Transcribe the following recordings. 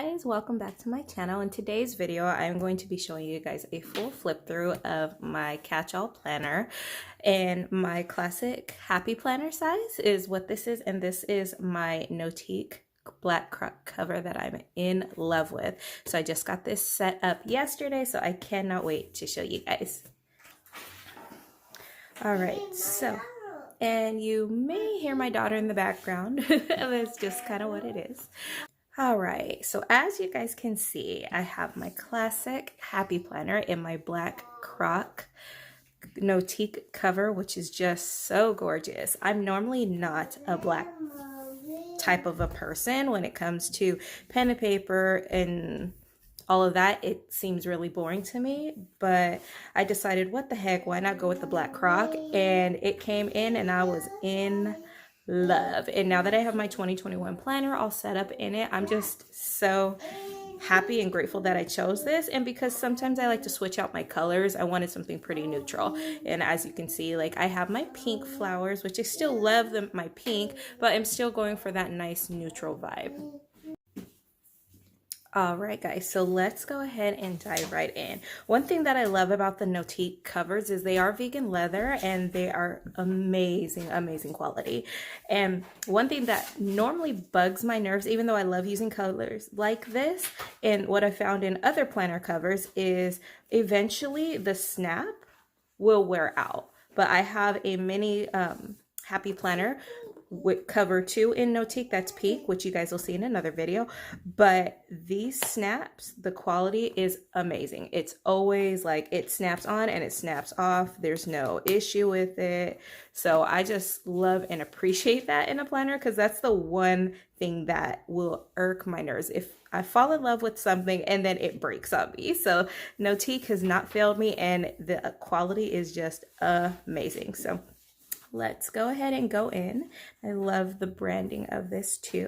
guys, welcome back to my channel. In today's video I'm going to be showing you guys a full flip through of my Catchall planner, and my classic happy planner size is what this is, and this is my Notiq black cover that I'm in love with. So I just got this set up yesterday, so I cannot wait to show you guys. All right, so and you may hear my daughter in the background. That's just kind of what it is. All right, so as you guys can see, I have my classic happy planner in my black croc Notiq cover, which is just so gorgeous. I'm normally not a black type of a person when it comes to pen and paper and all of that. It seems really boring to me, but I decided, what the heck, why not go with the black croc? And it came in and I was in love. And now that I have my 2021 planner all set up in it, I'm just so happy and grateful that I chose this. And because sometimes I like to switch out my colors, I wanted something pretty neutral. And as you can see, like, I have my pink flowers, which I still love my pink, but I'm still going for that nice neutral vibe. All right, guys, so let's go ahead and dive right in. One thing that I love about the Notiq covers is they are vegan leather and they are amazing, amazing quality. And one thing that normally bugs my nerves, even though I love using colors like this, and what I found in other planner covers, is eventually the snap will wear out. But I have a mini happy planner with cover 2 in Notiq that's pink, which you guys will see in another video. But these snaps, the quality is amazing. It's always like, it snaps on and it snaps off. There's no issue with it. So I just love and appreciate that in a planner, because that's the one thing that will irk my nerves if I fall in love with something and then it breaks on me. So Notiq has not failed me, and the quality is just amazing. So let's go ahead and go in. I love the branding of this too.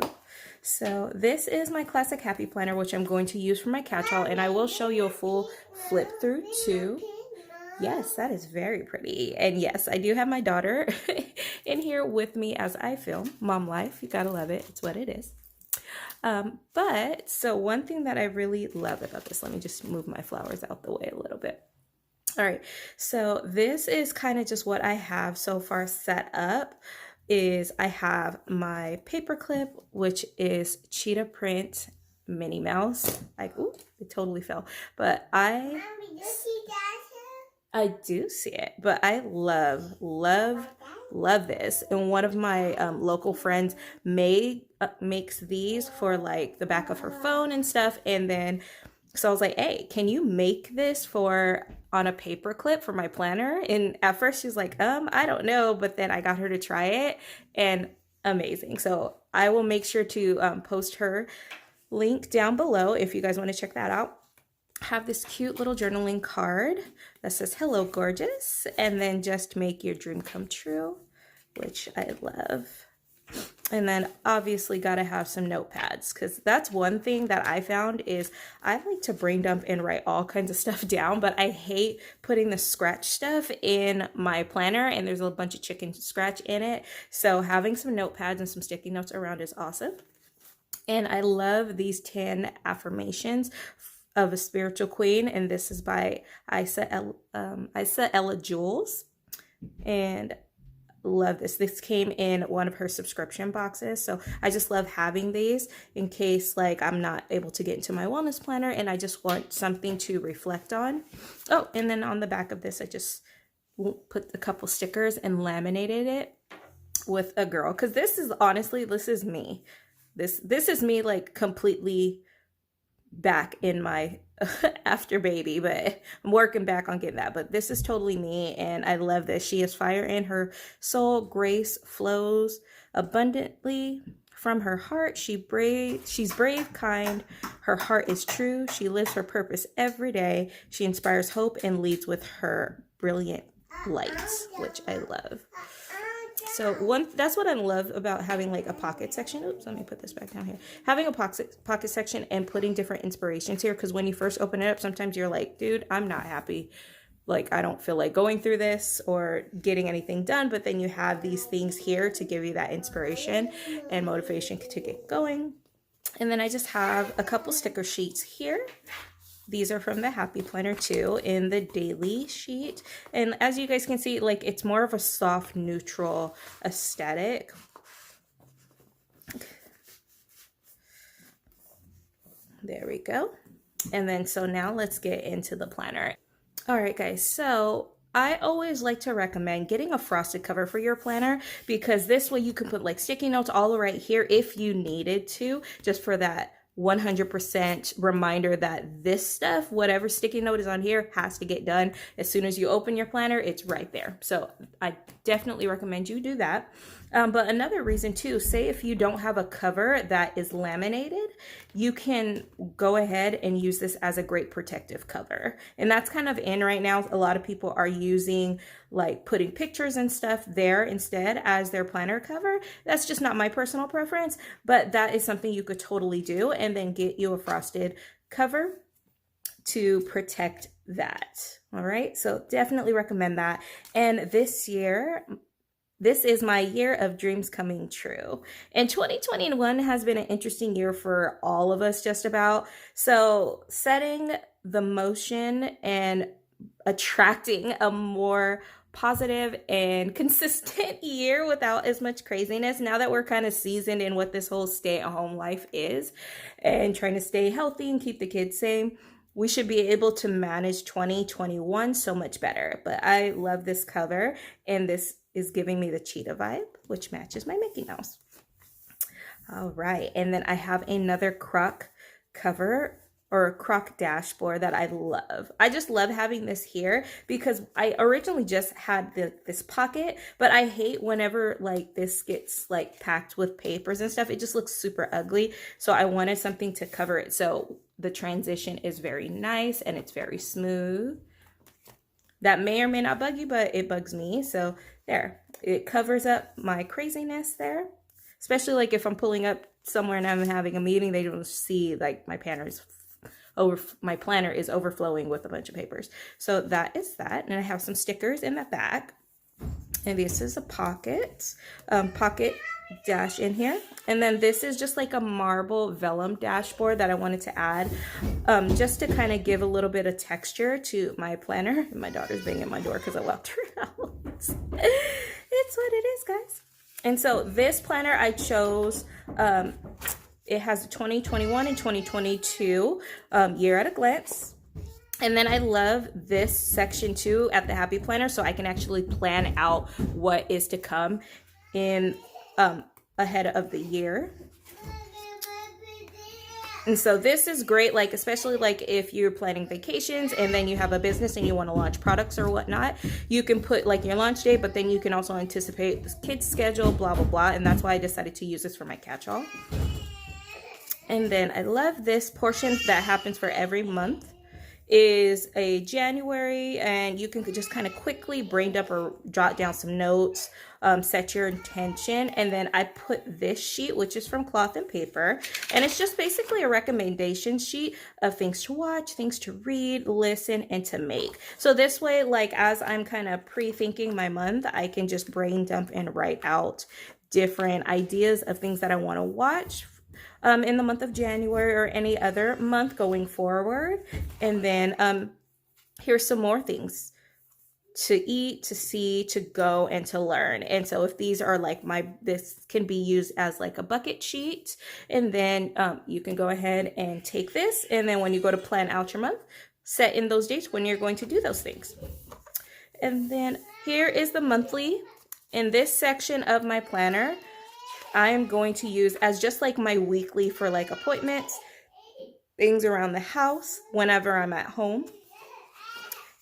So this is my classic happy planner, which I'm going to use for my catch-all, and I will show you a full flip through too. Yes, that is very pretty. And yes, I do have my daughter in here with me as I film. Mom life, you gotta love it. It's what it is. But so one thing that I really love about this, let me just move my flowers out the way a little bit. All right, so this is kind of just what I have so far set up. Is I have my paper clip, which is cheetah print Minnie Mouse. Like, ooh, it totally fell. But I do see it, but I love this. And one of my local friends makes these for like the back of her phone and stuff. And then so I was like, hey, can you make this on a paper clip for my planner? And at first she's like, I don't know. But then I got her to try it, and amazing. So I will make sure to post her link down below if you guys want to check that out. I have this cute little journaling card that says, hello, gorgeous. And then just make your dream come true, which I love. And then obviously got to have some notepads, because that's one thing that I found is I like to brain dump and write all kinds of stuff down, but I hate putting the scratch stuff in my planner, and there's a bunch of chicken scratch in it. So having some notepads and some sticky notes around is awesome. And I love these 10 affirmations of a spiritual queen, and this is by Isa Ella Jules. And love this. This came in one of her subscription boxes, so I just love having these in case like I'm not able to get into my wellness planner and I just want something to reflect on. Oh, and then on the back of this I just put a couple stickers and laminated it with a girl, because this is honestly, this is me. This is me, like, completely back in my after baby, but I'm working back on getting that. But this is totally me, and I love this. She has fire in her soul. Grace flows abundantly from her heart. She's brave, kind. Her heart is true. She lives her purpose every day. She inspires hope and leads with her brilliant lights, which I love. So that's what I love about having like a pocket section. Oops, let me put this back down here. Having a pocket section and putting different inspirations here, because when you first open it up, sometimes you're like, dude, I'm not happy. Like, I don't feel like going through this or getting anything done. But then you have these things here to give you that inspiration and motivation to get going. And then I just have a couple sticker sheets here. These are from the Happy Planner too, in the daily sheet. And as you guys can see, like it's more of a soft, neutral aesthetic. There we go. And then so now let's get into the planner. All right, guys, so I always like to recommend getting a frosted cover for your planner, because this way you can put like sticky notes all right here if you needed to, just for that 100% reminder that this stuff, whatever sticky note is on here, has to get done. As soon as you open your planner, it's right there. So I definitely recommend you do that. But another reason too, say if you don't have a cover that is laminated, you can go ahead and use this as a great protective cover. And that's kind of in right now. A lot of people are using like putting pictures and stuff there instead as their planner cover. That's just not my personal preference, but that is something you could totally do, and then get you a frosted cover to protect that. All right, so definitely recommend that. And this year, this is my year of dreams coming true. And 2021 has been an interesting year for all of us, just about. So setting the motion and attracting a more positive and consistent year without as much craziness, now that we're kind of seasoned in what this whole stay-at-home life is and trying to stay healthy and keep the kids safe, we should be able to manage 2021 so much better. But I love this cover, and this is giving me the cheetah vibe, which matches my Mickey Mouse. All right, and then I have another croc cover, or a croc dashboard, that I love. I just love having this here because I originally just had this pocket, but I hate whenever like this gets like packed with papers and stuff. It just looks super ugly. So I wanted something to cover it. So the transition is very nice and it's very smooth. That may or may not bug you, but it bugs me. So there, it covers up my craziness there. Especially like if I'm pulling up somewhere and I'm having a meeting, they don't see like my planner is overflowing with a bunch of papers. So that is that. And I have some stickers in the back. And this is a pocket dash in here. And then this is just like a marble vellum dashboard that I wanted to add just to kind of give a little bit of texture to my planner. And my daughter's banging my door because I locked her out. It's what it is, guys. And so this planner I chose, it has 2021 and 2022 year at a glance. And then I love this section too at the Happy Planner, so I can actually plan out what is to come in ahead of the year. And so this is great, like especially like if you're planning vacations and then you have a business and you want to launch products or whatnot, you can put like your launch date, but then you can also anticipate the kids' schedule, blah, blah, blah. And that's why I decided to use this for my catch-all. And then I love this portion that happens for every month is a January, and you can just kind of quickly brain dump or jot down some notes, set your intention. And then I put this sheet, which is from Cloth and Paper, and it's just basically a recommendation sheet of things to watch, things to read, listen, and to make. So this way, like as I'm kind of pre-thinking my month, I can just brain dump and write out different ideas of things that I want to watch in the month of January or any other month going forward. And then here's some more things to eat, to see, to go, and to learn. And so if these are like this can be used as like a bucket sheet. And then you can go ahead and take this. And then when you go to plan out your month, set in those dates when you're going to do those things. And then here is the monthly. In this section of my planner, I am going to use as just like my weekly for like appointments, things around the house, whenever I'm at home.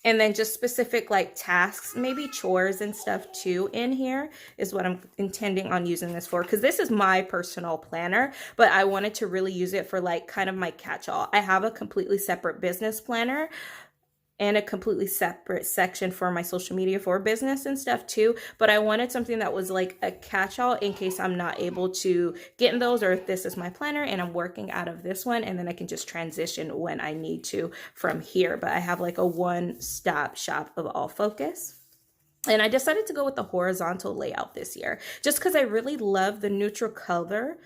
And then just specific like tasks, maybe chores and stuff too in here is what I'm intending on using this for. Because this is my personal planner, but I wanted to really use it for like kind of my catch-all. I have a completely separate business planner and a completely separate section for my social media for business and stuff too. But I wanted something that was like a catch-all in case I'm not able to get in those, or if this is my planner and I'm working out of this one, and then I can just transition when I need to from here. But I have like a one-stop shop of all focus. And I decided to go with the horizontal layout this year, just because I really love the neutral color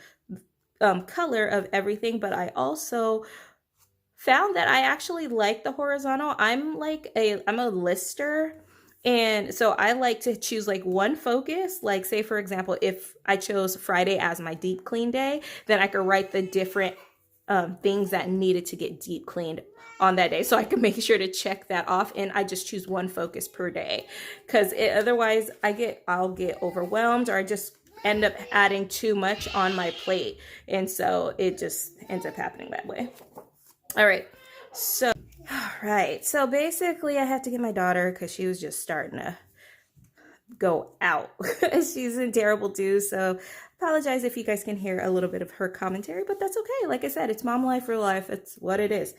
color of everything, but I also found that I actually like the horizontal. I'm a lister. And so I like to choose like one focus, like say for example, if I chose Friday as my deep clean day, then I could write the different things that needed to get deep cleaned on that day. So I can make sure to check that off, and I just choose one focus per day, because otherwise I'll get overwhelmed, or I just end up adding too much on my plate. And so it just ends up happening that way. All right. So basically I had to get my daughter because she was just starting to go out. She's in terrible too. So apologize if you guys can hear a little bit of her commentary, but that's okay. Like I said, it's mom life, real life. It's what it is.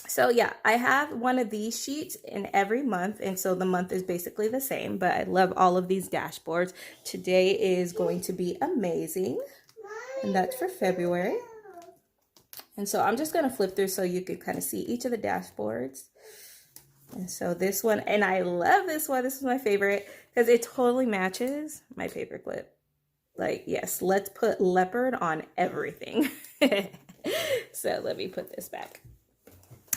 So yeah, I have one of these sheets in every month. And so the month is basically the same, but I love all of these dashboards. Today is going to be amazing. And that's for February. And so I'm just going to flip through so you can kind of see each of the dashboards. And so this one, and I love this one. This is my favorite because it totally matches my paperclip. Like, yes, let's put leopard on everything. So let me put this back.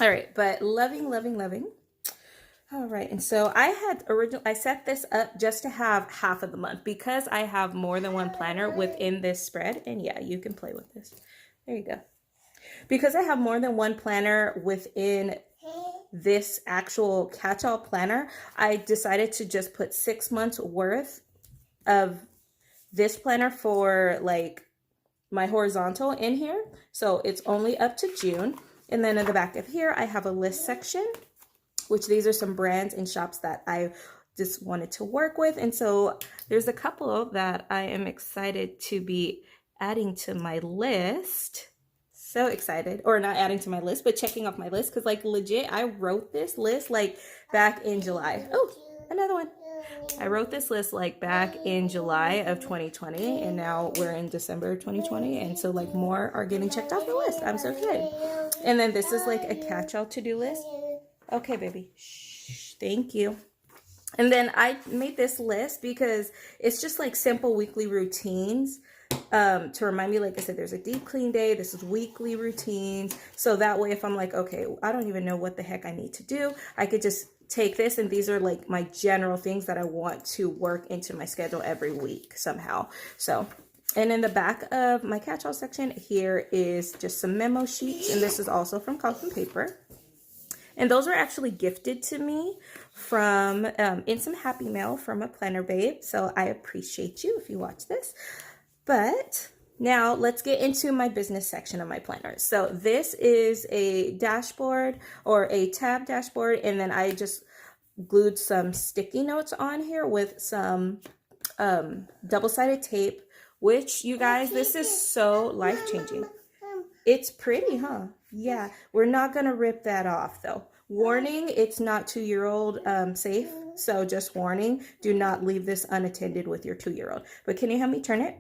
All right, but loving, loving, loving. All right, and so I set this up just to have half of the month because I have more than one planner within this spread. And yeah, you can play with this. There you go. Because I have more than one planner within this actual catch-all planner, I decided to just put 6 months worth of this planner for like my horizontal in here. So it's only up to June. And then in the back of here, I have a list section, which these are some brands and shops that I just wanted to work with. And so there's a couple that I am excited to be adding to my list. So excited, or not adding to my list, but checking off my list, because like legit, I wrote this list like back in July. Oh, another one. I wrote this list like back in July of 2020, and now we're in December of 2020, and so like more are getting checked off the list. I'm so excited. And then this is like a catch-all to-do list. Okay, baby. Shh, thank you. And then I made this list because it's just like simple weekly routines. To remind me, like I said, there's a deep clean day. This is weekly routines. So that way, if I'm like, okay, I don't even know what the heck I need to do, I could just take this, and these are like my general things that I want to work into my schedule every week somehow. So, and in the back of my catch-all section here is just some memo sheets, and this is also from Cotton Paper. And those were actually gifted to me from in some happy mail from a planner babe. So I appreciate you if you watch this. But now let's get into my business section of my planner. So this is a dashboard, or a tab dashboard, and then I just glued some sticky notes on here with some double-sided tape, which, you guys, this is so life-changing. It's pretty, huh? Yeah, we're not gonna rip that off though. Warning, it's not 2-year-old safe. So just warning, do not leave this unattended with your 2-year-old. But can you help me turn it?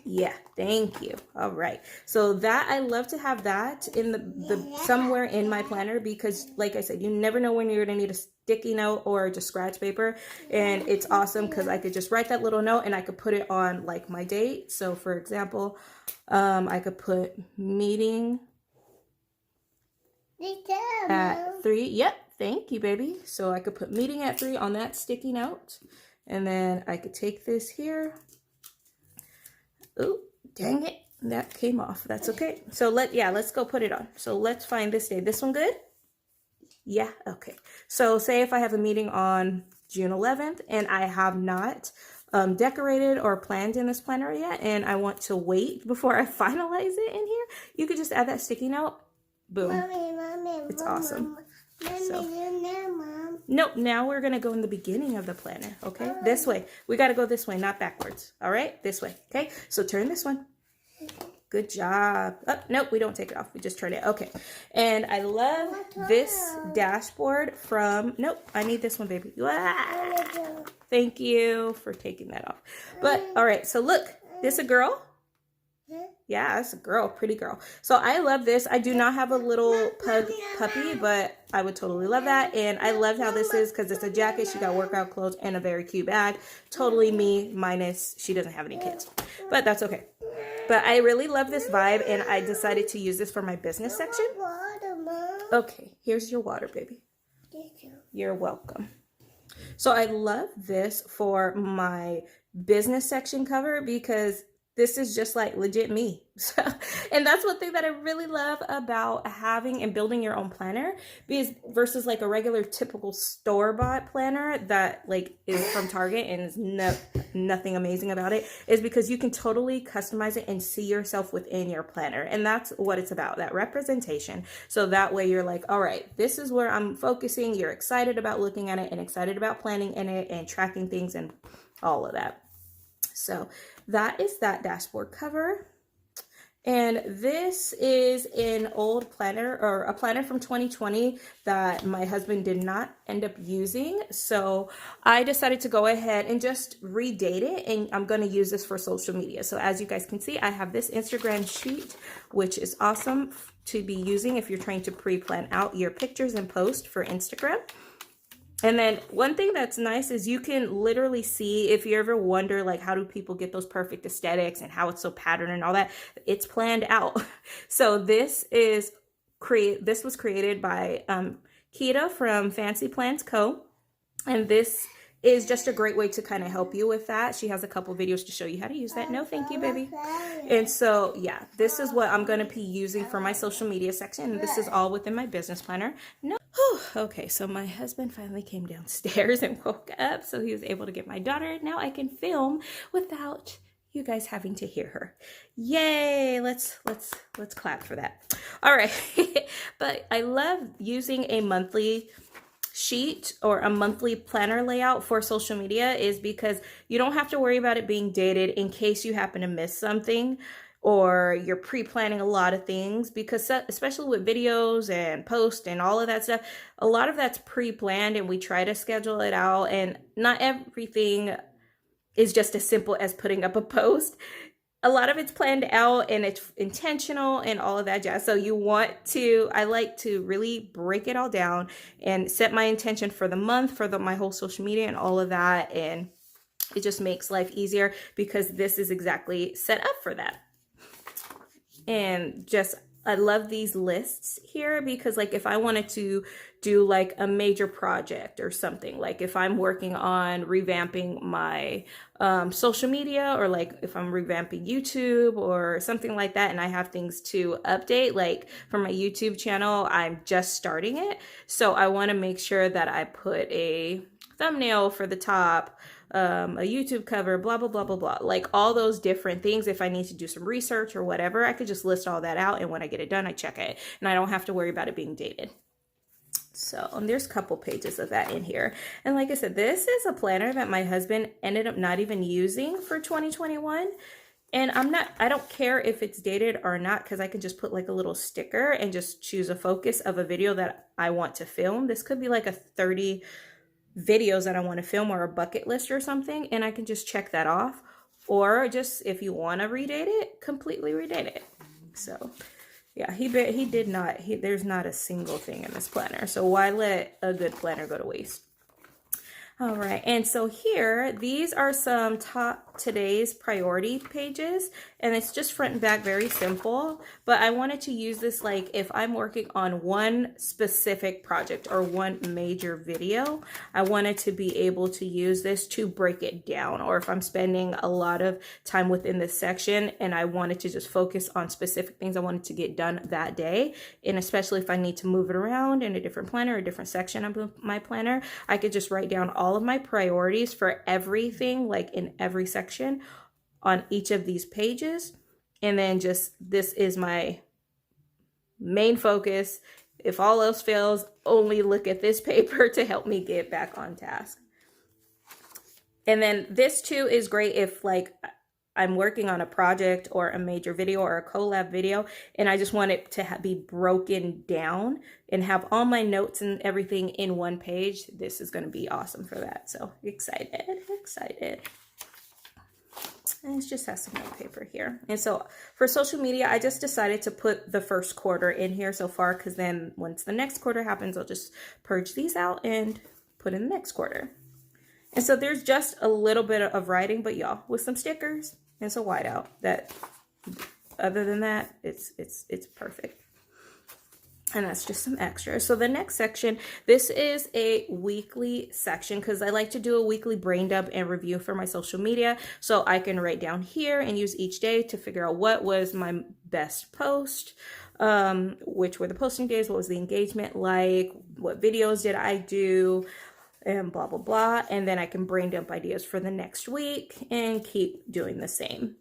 Yeah, thank you. All right. So that, I love to have that in the somewhere in my planner, because like I said, you never know when you're going to need a sticky note or just scratch paper. And it's awesome because I could just write that little note and I could put it on like my date. So for example, I could put meeting at 3. Yep. Thank you, baby. So I could put meeting at 3 on that sticky note. And then I could take this here. Oh, dang it. That came off. That's okay. So let's go put it on. So let's find this day. This one good? Yeah. Okay. So say if I have a meeting on June 11th and I have not decorated or planned in this planner yet, and I want to wait before I finalize it in here, you could just add that sticky note. Boom. It's awesome. Nope, now we're going to go in the beginning of the planner, okay? This way. We got to go this way, not backwards, all right? This way, okay? So turn this one. Good job. Oh, nope, we don't take it off. We just turn it. Okay. And I love this dashboard from, nope, I need this one, baby. Thank you for taking that off. But, all right, so look, this a girl. Yeah, that's a girl, pretty girl. So I love this. I do not have a little pug puppy, but I would totally love that. And I love how this is because it's a jacket. She got workout clothes and a very cute bag. Totally me, minus she doesn't have any kids. But that's okay. But I really love this vibe, and I decided to use this for my business section. Okay, here's your water, baby. You're welcome. So I love this for my business section cover because this is just like legit me. So, and that's one thing that I really love about having and building your own planner, because versus like a regular typical store-bought planner that like is from Target and is nothing amazing about it, is because you can totally customize it and see yourself within your planner. And that's what it's about, that representation. So that way you're like, all right, this is where I'm focusing. You're excited about looking at it and excited about planning in it and tracking things and all of that. So that is that dashboard cover. And this is an old planner, or a planner from 2020 that my husband did not end up using. So I decided to go ahead and just redate it, and I'm going to use this for social media. So as you guys can see, I have this Instagram sheet, which is awesome to be using if you're trying to pre-plan out your pictures and post for Instagram. And then one thing that's nice is you can literally see, if you ever wonder like how do people get those perfect aesthetics and how it's so patterned and all that, it's planned out. So this was created by Kita from Fancy Plans Co. And this is just a great way to kind of help you with that. She has a couple videos to show you how to use that. No, thank you, baby. And so, yeah, this is what I'm going to be using for my social media section. And this is all within my business planner. No. Okay, so my husband finally came downstairs and woke up, so he was able to get my daughter. Now I can film without you guys having to hear her. Yay! Let's clap for that. All right. But I love using a monthly sheet or a monthly planner layout for social media, is because you don't have to worry about it being dated in case you happen to miss something or you're pre-planning a lot of things, because especially with videos and posts and all of that stuff, a lot of that's pre-planned and we try to schedule it out, and not everything is just as simple as putting up a post. A lot of it's planned out and it's intentional and all of that jazz. So I like to really break it all down and set my intention for the month, for my whole social media and all of that. And it just makes life easier because this is exactly set up for that. And just, I love these lists here because like if I wanted to do like a major project or something, like if I'm working on revamping my social media, or like if I'm revamping YouTube or something like that, and I have things to update, like for my YouTube channel, I'm just starting it. So I want to make sure that I put a thumbnail for the top, a YouTube cover, blah, blah, blah, blah, blah. Like all those different things. If I need to do some research or whatever, I could just list all that out. And when I get it done, I check it and I don't have to worry about it being dated. So there's a couple pages of that in here. And like I said, this is a planner that my husband ended up not even using for 2021. And I don't care if it's dated or not, because I can just put like a little sticker and just choose a focus of a video that I want to film. This could be like a 30 videos that I want to film, or a bucket list or something, and I can just check that off. Or just if you want to redate it, completely redate it. So yeah, there's not a single thing in this planner, so why let a good planner go to waste? All right, and so here, these are some today's priority pages, and it's just front and back, very simple, but I wanted to use this like if I'm working on one specific project or one major video, I wanted to be able to use this to break it down, or if I'm spending a lot of time within this section and I wanted to just focus on specific things I wanted to get done that day, and especially if I need to move it around in a different planner, a different section of my planner, I could just write down all of my priorities for everything, like in every section on each of these pages, and then just this is my main focus. If all else fails, only look at this paper to help me get back on task. And then this too is great if like I'm working on a project or a major video or a collab video, and I just want it to be broken down and have all my notes and everything in one page. This is going to be awesome for that. So excited. And it just has some note paper here. And so for social media, I just decided to put the first quarter in here so far, because then once the next quarter happens, I'll just purge these out and put in the next quarter. And so there's just a little bit of writing, but y'all, with some stickers and some whiteout, that other than that, it's perfect. And that's just some extra. So the next section, this is a weekly section because I like to do a weekly brain dump and review for my social media. So I can write down here and use each day to figure out what was my best post, which were the posting days, what was the engagement like, what videos did I do, and blah, blah, blah. And then I can brain dump ideas for the next week and keep doing the same.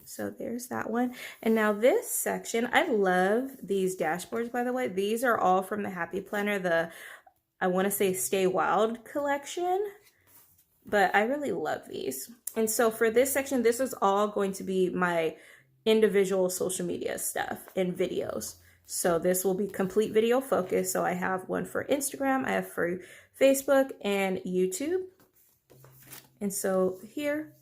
So there's that one. And now this section, I love these dashboards, by the way. These are all from the Happy Planner, the, I want to say Stay Wild collection, but I really love these. And so for this section, this is all going to be my individual social media stuff and videos. So this will be complete video focused. So I have one for Instagram, I have for Facebook and YouTube. And so here,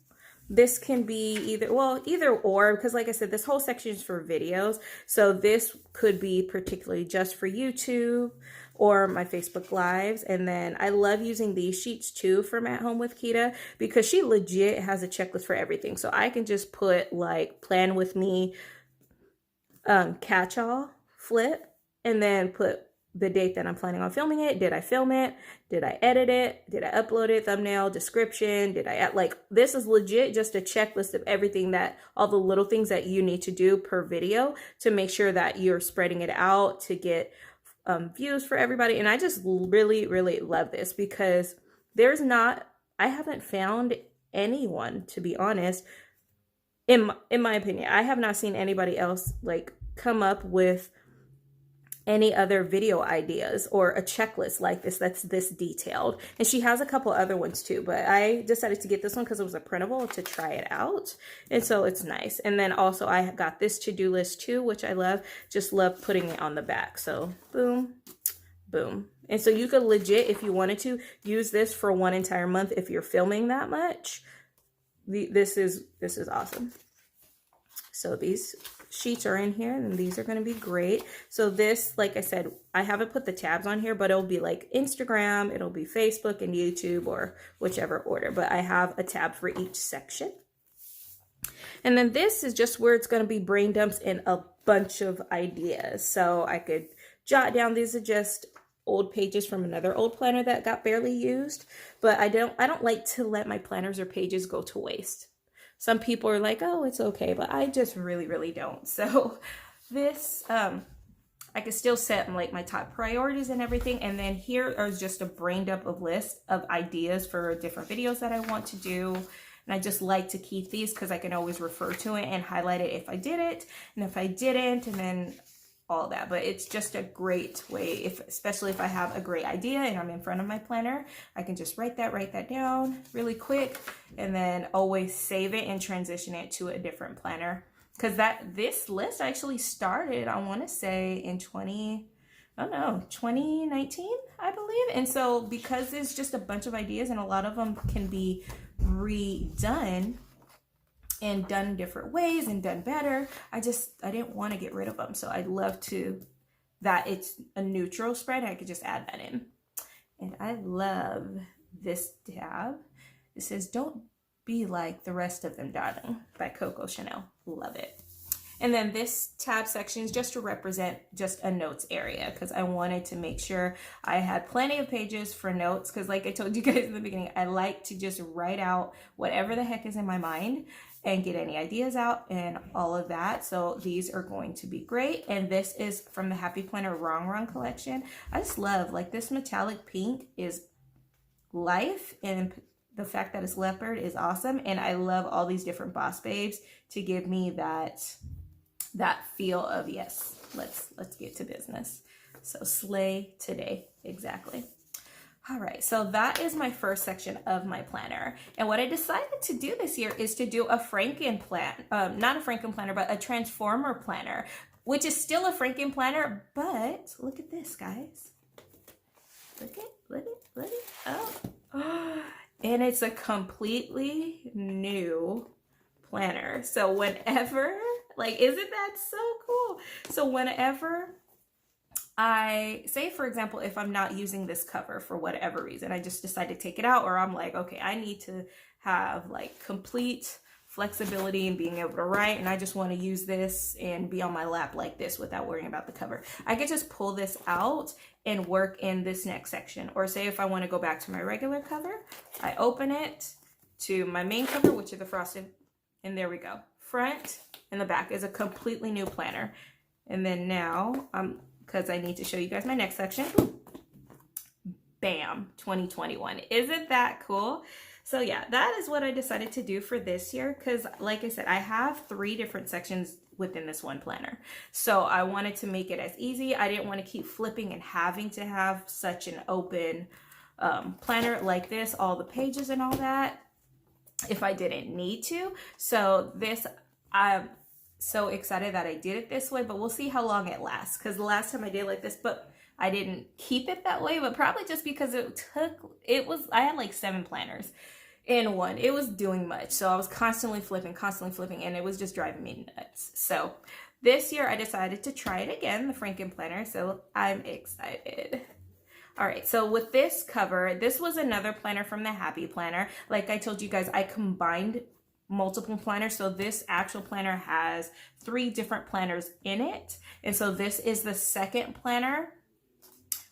this can be either, well, either or, because like I said, this whole section is for videos. So this could be particularly just for YouTube or my Facebook Lives. And then I love using these sheets too from At Home with Kita because she legit has a checklist for everything. So I can just put like plan with me, catch-all, flip, and then put the date that I'm planning on filming it. Did I film it? Did I edit it? Did I upload it? Thumbnail, description? Did I add, like, this is legit just a checklist of everything that, all the little things that you need to do per video to make sure that you're spreading it out to get views for everybody. And I just really, really love this because there's not, I haven't found anyone, to be honest, in my opinion, I have not seen anybody else like come up with any other video ideas or a checklist like this that's this detailed. And she has a couple other ones too, but I decided to get this one because it was a printable to try it out. And so it's nice. And then also I got this to-do list too, which I love. Just love putting it on the back. So boom, boom. And so you could legit, if you wanted to, use this for one entire month if you're filming that much. This is awesome. So these sheets are in here and these are going to be great. So this, like I said, I haven't put the tabs on here, but it'll be like Instagram, it'll be Facebook and YouTube or whichever order, but I have a tab for each section. And then this is just where it's going to be brain dumps and a bunch of ideas. So I could jot down, these are just old pages from another old planner that got barely used, but I don't like to let my planners or pages go to waste. Some people are like, oh, it's okay, but I just really, really don't. So this, I can still set like my top priorities and everything. And then here is just a brain dump of list of ideas for different videos that I want to do. And I just like to keep these because I can always refer to it and highlight it if I did it and if I didn't, and then all that. But it's just a great way, especially if I have a great idea and I'm in front of my planner, I can just write that down really quick and then always save it and transition it to a different planner. Because this list actually started, I want to say in 2019, I believe. And so because there's just a bunch of ideas and a lot of them can be redone and done different ways and done better, I didn't want to get rid of them. So I'd love to, that it's a neutral spread, I could just add that in. And I love this tab. It says, "Don't be like the rest of them, darling," by Coco Chanel. Love it. And then this tab section is just to represent just a notes area because I wanted to make sure I had plenty of pages for notes because like I told you guys in the beginning, I like to just write out whatever the heck is in my mind and get any ideas out and all of that. So these are going to be great. And this is from the Happy Planner Wrong Run collection. I just love, like, this metallic pink is life, and the fact that it's leopard is awesome. And I love all these different boss babes to give me that feel of, yes, let's get to business. So slay today, exactly. All right, so that is my first section of my planner. And what I decided to do this year is to do a Franken plan, not a Franken planner, but a Transformer planner, which is still a Franken planner, but look at this, guys. Look at, oh. And it's a completely new planner. So whenever, like, isn't that so cool? So whenever I say, for example, if I'm not using this cover for whatever reason, I just decide to take it out, or I'm like, okay, I need to have like complete flexibility and being able to write, and I just want to use this and be on my lap like this without worrying about the cover. I could just pull this out and work in this next section. Or say if I want to go back to my regular cover, I open it to my main cover, which is the frosted, and there we go. Front and the back is a completely new planner. And then now, because I need to show you guys my next section, bam, 2021. Isn't that cool? So yeah, that is what I decided to do for this year, because like I said, I have 3 different sections within this one planner. So I wanted to make it as easy. I didn't want to keep flipping and having to have such an open planner like this, all the pages and all that, if I didn't need to. So this, I'm so excited that I did it this way, but we'll see how long it lasts, because the last time I did it like this, but I didn't keep it that way, but probably just because I had like 7 planners in one. It was doing much. So I was constantly flipping, and it was just driving me nuts. So this year I decided to try it again, the Franken planner. So I'm excited. All right, so with this cover, this was another planner from the Happy Planner. Like I told you guys, I combined multiple planners. So this actual planner has 3 different planners in it. And so this is the second planner,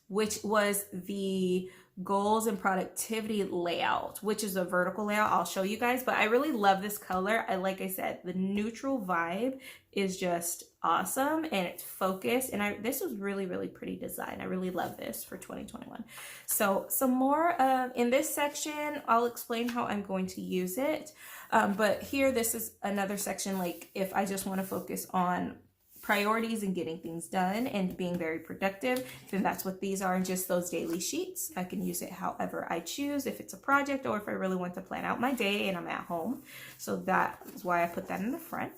which was the goals and productivity layout, which is a vertical layout. I'll show you guys, but I really love this color. Like I said, the neutral vibe is just awesome, and it's focused, and this was really, really pretty design. I really love this for 2021. So some more in this section, I'll explain how I'm going to use it. But here, this is another section, like if I just want to focus on priorities and getting things done and being very productive, then that's what these are, just those daily sheets. I can use it however I choose, if it's a project or if I really want to plan out my day and I'm at home. So that is why I put that in the front.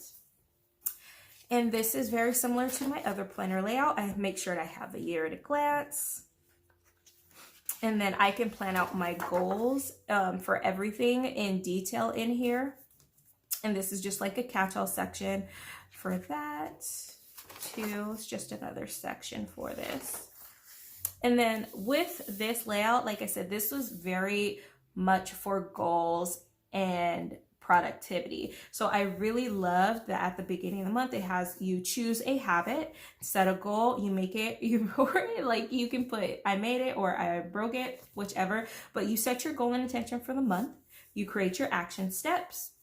And this is very similar to my other planner layout. I make sure I have a year at a glance. And then I can plan out my goals for everything in detail in here. And this is just like a catch-all section for that too. It's just another section for this. And then with this layout, like I said, this was very much for goals and productivity. So I really loved that at the beginning of the month, it has you choose a habit, set a goal, you make it, like you can put I made it or I broke it, whichever, but you set your goal and intention for the month, you create your action steps,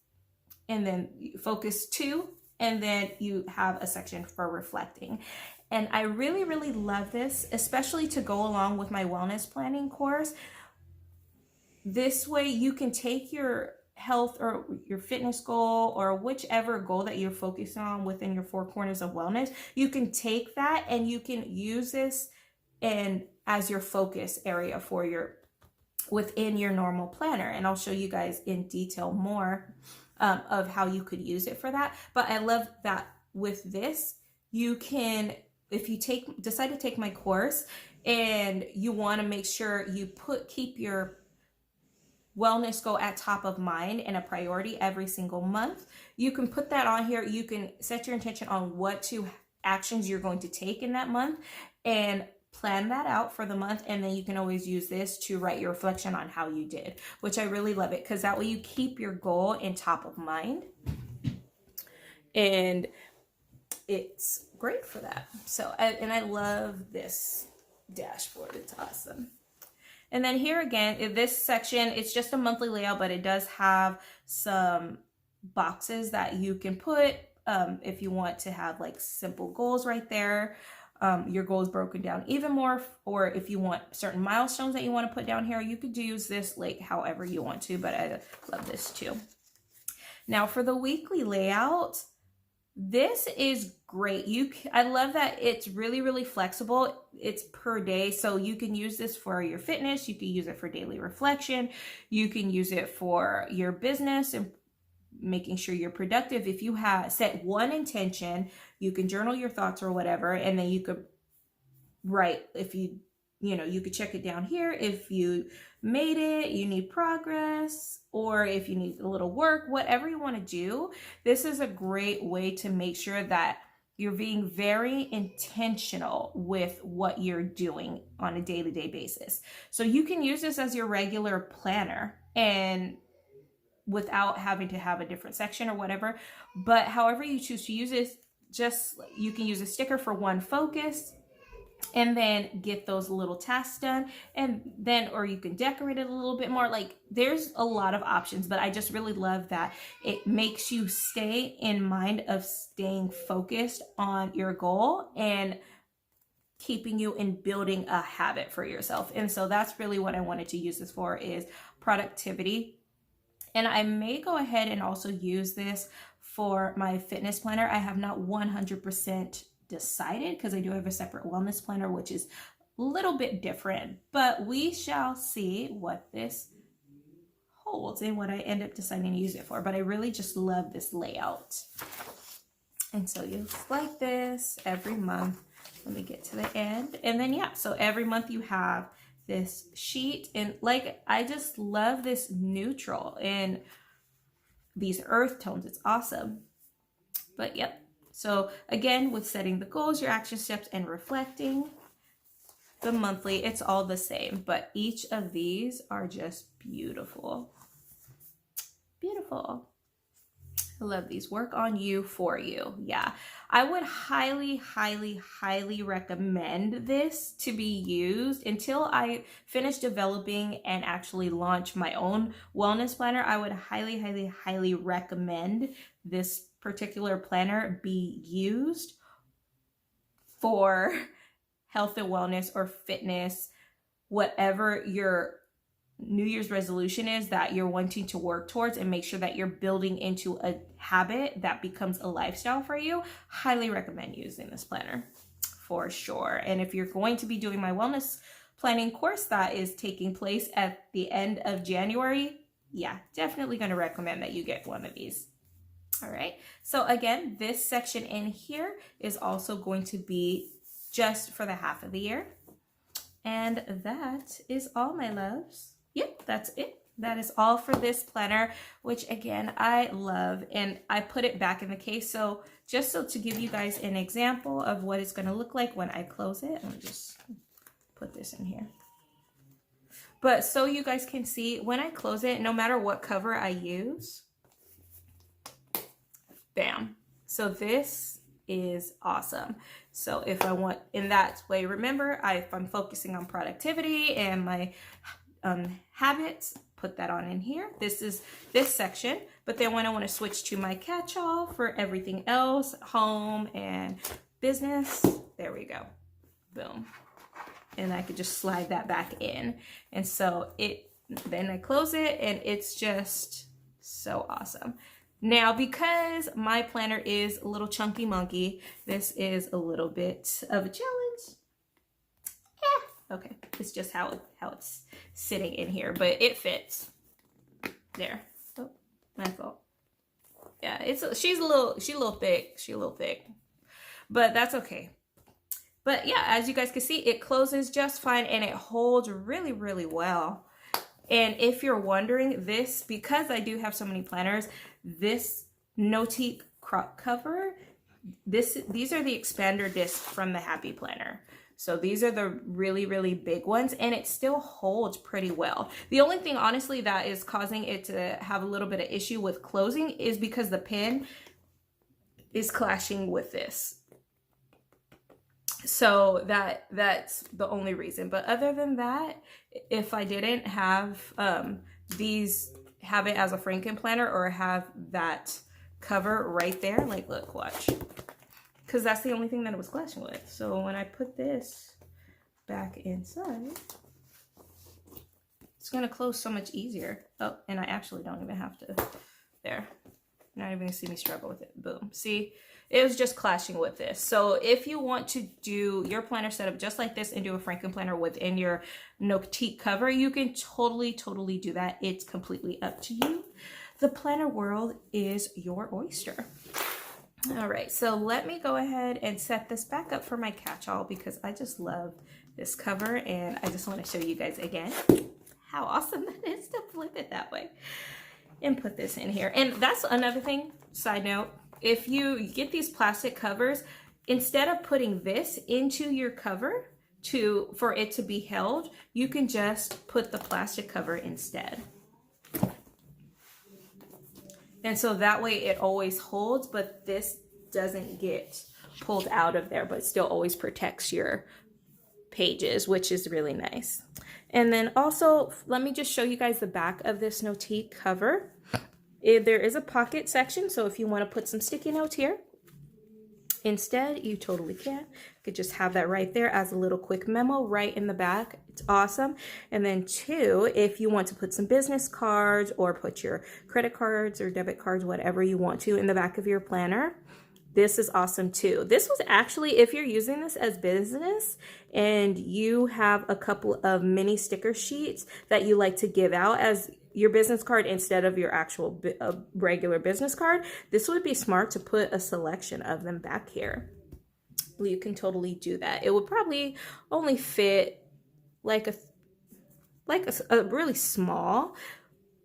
and then you focus 2, and then you have a section for reflecting. And I really, really love this, especially to go along with my wellness planning course. This way you can take your health or your fitness goal or whichever goal that you're focused on within your 4 corners of wellness. You can take that and you can use this as your focus area for within your normal planner. And I'll show you guys in detail more of how you could use it for that. But I love that with this, you can, if you decide to take my course and you want to make sure you keep your wellness goal at top of mind and a priority every single month, you can put that on here. You can set your intention on what 2 actions you're going to take in that month and plan that out for the month. And then you can always use this to write your reflection on how you did, which I really love it, because that way you keep your goal in top of mind, and it's great for that. So, and I love this dashboard. It's awesome. And then here again, in this section, it's just a monthly layout, but it does have some boxes that you can put if you want to have like simple goals right there. Your goals broken down even more, or if you want certain milestones that you want to put down here, you could use this like however you want to, but I love this too. Now for the weekly layout, this is great. I love that it's really, really flexible. It's per day. So you can use this for your fitness. You can use it for daily reflection. You can use it for your business and making sure you're productive. If you have set one intention, you can journal your thoughts or whatever, and then you could write, if you could check it down here. If you made it, you need progress, or if you need a little work, whatever you want to do, this is a great way to make sure that you're being very intentional with what you're doing on a day-to-day basis. So you can use this as your regular planner, and without having to have a different section or whatever. But however you choose to use it, just you can use a sticker for one focus and then get those little tasks done, and then, or you can decorate it a little bit more. Like, there's a lot of options, but I just really love that it makes you stay in mind of staying focused on your goal and keeping you in building a habit for yourself. And so that's really what I wanted to use this for, is productivity. And I may go ahead and also use this for my fitness planner. I have not 100% decided, because I do have a separate wellness planner, which is a little bit different, but we shall see what this holds and what I end up deciding to use it for. But I really just love this layout. And so you like this every month. Let me get to the end. And then, yeah, so every month you have this sheet, and like, I just love this neutral and these earth tones. It's awesome. But yep. So again, with setting the goals, your action steps, and reflecting, the monthly, it's all the same, but each of these are just beautiful. Beautiful. I love these. Work on you, for you. Yeah, I would highly, highly, highly recommend this to be used until I finish developing and actually launch my own wellness planner. I would highly, highly, highly recommend this particular planner be used for health and wellness or fitness, whatever your New Year's resolution is that you're wanting to work towards, and make sure that you're building into a habit that becomes a lifestyle for you. Highly recommend using this planner for sure. And if you're going to be doing my wellness planning course that is taking place at the end of January, yeah, definitely going to recommend that you get one of these. All right, so again, this section in here is also going to be just for the half of the year. And that is all, my loves. Yep, that's it. That is all for this planner, which again, I love. And I put it back in the case. So just so to give you guys an example of what it's going to look like when I close it, let me just put this in here. But so you guys can see, when I close it, no matter what cover I use, bam. So this is awesome. So if I want in that way, remember, if I'm focusing on productivity and my habits, put that on in here. This is this section. But then when I want to switch to my catch-all for everything else, home and business, there we go. Boom. And I could just slide that back in. And so then I close it, and it's just so awesome. Now, because my planner is a little chunky monkey, this is a little bit of a challenge. Yeah, okay, it's just how it's sitting in here, but it fits. There. Oh, my fault. Yeah, she's a little thick. She's a little thick, but that's okay. But yeah, as you guys can see, it closes just fine, and it holds really, really well. And if you're wondering, this, because I do have so many planners, this Notiq crop cover, these are the expander discs from the Happy Planner. So these are the really, really big ones, and it still holds pretty well. The only thing, honestly, that is causing it to have a little bit of issue with closing is because the pin is clashing with this. So that's the only reason. But other than that, if I didn't have have it as a Franken planner, or have that cover right there, like, look, watch, because that's the only thing that it was clashing with. So when I put this back inside, it's going to close so much easier. Oh, and I actually don't even have to, there. You're not even going to see me struggle with it. Boom. See, it was just clashing with this. So if you want to do your planner setup just like this and do a Franken planner within your Notiq cover, you can totally, totally do that. It's completely up to you. The planner world is your oyster. All right, so let me go ahead and set this back up for my catch-all, because I just love this cover, and I just want to show you guys again how awesome that is to flip it that way and put this in here. And that's another thing, side note, if you get these plastic covers, instead of putting this into your cover for it to be held, you can just put the plastic cover instead. And so that way it always holds, but this doesn't get pulled out of there, but it still always protects your pages, which is really nice. And then also, let me just show you guys the back of this Notiq cover. There is a pocket section, so if you want to put some sticky notes here, instead, you totally can. You could just have that right there as a little quick memo right in the back. It's awesome. And then two, if you want to put some business cards or put your credit cards or debit cards, whatever you want to, in the back of your planner, this is awesome too. This was actually, if you're using this as business and you have a couple of mini sticker sheets that you like to give out as your business card instead of your actual regular business card, this would be smart to put a selection of them back here. You can totally do that. It would probably only fit like a really small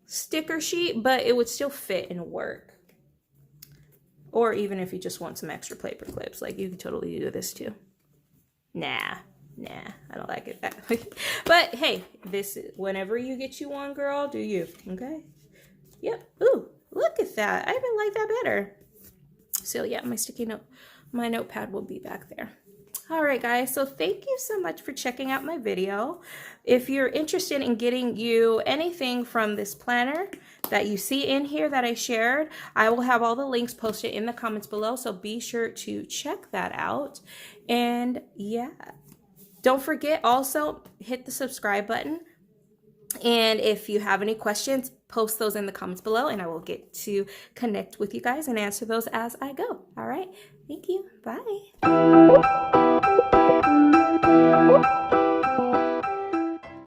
sticker sheet, but it would still fit and work. Or even if you just want some extra paper clips, like you can totally do this too. Nah, I don't like it that way. But hey, this is, whenever you get you one, girl, do you, okay? Yep, ooh, look at that. I even like that better. So yeah, my sticky note, my notepad will be back there. All right, guys, so thank you so much for checking out my video. If you're interested in getting you anything from this planner that you see in here that I shared, I will have all the links posted in the comments below, so be sure to check that out. And yeah, don't forget also hit the subscribe button. And if you have any questions, post those in the comments below and I will get to connect with you guys and answer those as I go. All right, thank you. Bye.